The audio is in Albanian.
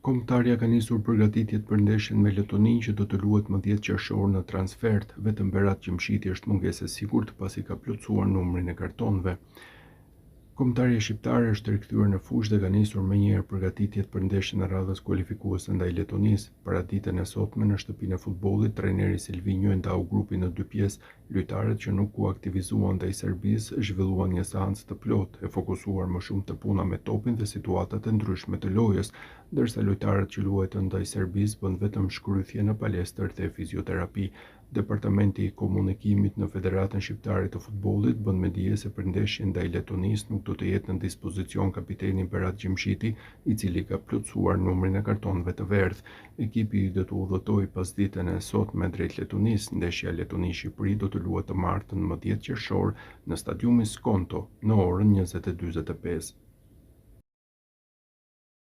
Kombëtarja ka nisur përgatitjet për ndeshjen me Letoninë që do të luhet më 10 qershor në transfert. Vetëm Berat Gjimshiti është mungesë e sigurt pasi ka plotësuar numrin e kartonëve. Kombëtarja shqiptare është rikthyer në fushë dhe ka nisur menjëherë përgatitjet për ndeshjen e radhës kualifikuese ndaj Letonisë. Paraditën e sotme në shtëpinë e futbollit, trajneri Silvinjo e ndau grupin në dy pjesë. Lojtarët që nuk u aktivizuan ndaj Serbisë zhvilluan një seancë të plotë, e fokusuar më shumë te puna me topin dhe situatat e ndryshme të lojës, ndërsa lojtarët që luajtën ndaj Serbisë bën vetëm shkrythje në palestër dhe fizioterapi. Departamenti i komunikimit në Federatën Shqiptare të Futbollit bën me dije se për ndeshjen ndaj Letonisë nuk do të jetë në dispozicion kapiteni Berat Gjimshiti, i cili ka plotësuar numrin e kartonëve të verdh. Ekipi do të udhëtojë pasditën e sotme drejt Letonisë. Ndeshja Letoni-Shqipëri do të luhet të martën më 10 qershor në stadiumin Skonto në orën 20:45.